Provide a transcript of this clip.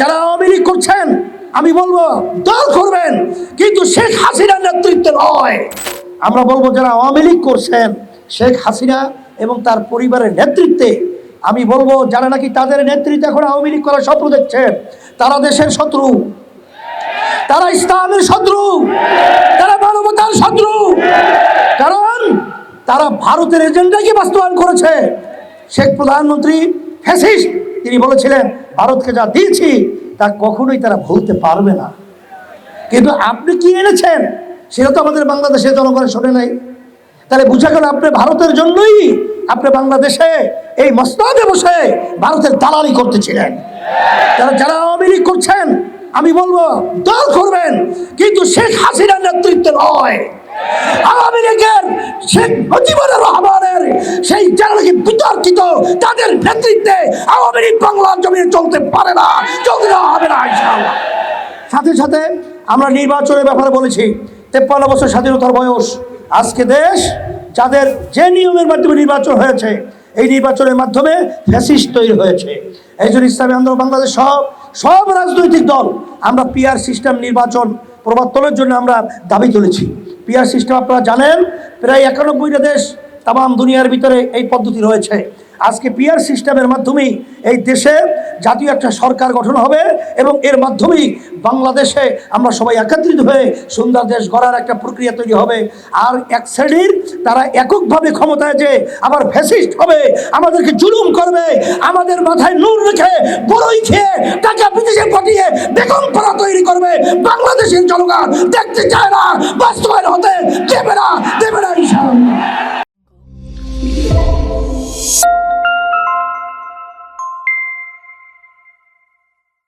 যারা আওয়ামী লীগ করছেন আমি বলবো দল করবেন, কিন্তু শেখ হাসিনার নেতৃত্বে নয়। আমরা বলবো যারা আওয়ামী লীগ করছেন শেখ হাসিনা এবং তার পরিবারের নেতৃত্বে, আমি বলবো যারা নাকি তাদের নেতৃত্বে এখন আওয়ামী লীগ করার স্বপ্ন দেখছেন, তারা দেশের শত্রু, তারা ইসলামের শত্রু, তারা মানবতার শত্রু। কারণ তারা ভারতের এজেন্ডাকে বাস্তবায়ন করেছে। শেখ প্রধানমন্ত্রী ফ্যাসিস্ট, তিনি বলেছিলেন ভারতকে যা দিয়েছি তা কখনোই তারা ভুলতে পারবে না। কিন্তু আপনি কি এনেছেন সেটা তো আমাদের বাংলাদেশের জনগণের শোনে নাই। তাহলে বুঝা গেল আপনি ভারতের জন্যই আপনি বাংলাদেশে এই মসনদে বসে ভারতের দালালি করতেছিলেন। যারা আওয়ামী লীগ করছেন আমি বলবো দল করবেন, কিন্তু শেখ হাসিনার নেতৃত্বে নয়। আওয়ামী লীগের শেখ মুজিবুর রহমানের সেই যারা নাকি বিতর্কিত তাদের নেতৃত্বে আওয়ামী লীগ বাংলার জমিনে চলতে পারে না, চলতে দেওয়া হবে না ইনশাআল্লাহ। সাথে সাথে আমরা নির্বাচনের ব্যাপারে বলেছি 53 বছর স্বাধীনতার বয়স। আজকে দেশ যাদের যে নিয়মের মাধ্যমে নির্বাচন হয়েছে, এই নির্বাচনের মাধ্যমে ফ্যাসিস্ট তৈরি হয়েছে। এই জন্য ইসলামী আন্দোলন বাংলাদেশ সব রাজনৈতিক দল আমরা পিআর সিস্টেম নির্বাচন প্রবর্তনের জন্য আমরা দাবি তুলেছি। পিআর সিস্টেম আপনারা জানেন প্রায় 91টা দেশ তাম দুনিয়ার ভিতরে এই পদ্ধতি রয়েছে। আজকে পিআর সিস্টেমের মাধ্যমেই এই দেশে জাতীয় একটা সরকার গঠন হবে এবং এর মাধ্যমেই বাংলাদেশে আমরা সবাই একত্রিত হয়ে সুন্দর দেশ গড়ার একটা প্রক্রিয়া তৈরি হবে। আর এক শ্রেণীর তারা এককভাবে ক্ষমতায় যে আবার ফ্যাসিস্ট হবে, আমাদেরকে জুলুম করবে, আমাদের মাথায় নূর রেখে বড়ই খেয়ে টাকা বিদেশে পাঠিয়ে বেগম পড়া তৈরি করবে। বাংলাদেশের জনগণ দেখতে চায় না, বাস্তবায়ন হতে দেবে না ইনশাআল্লাহ।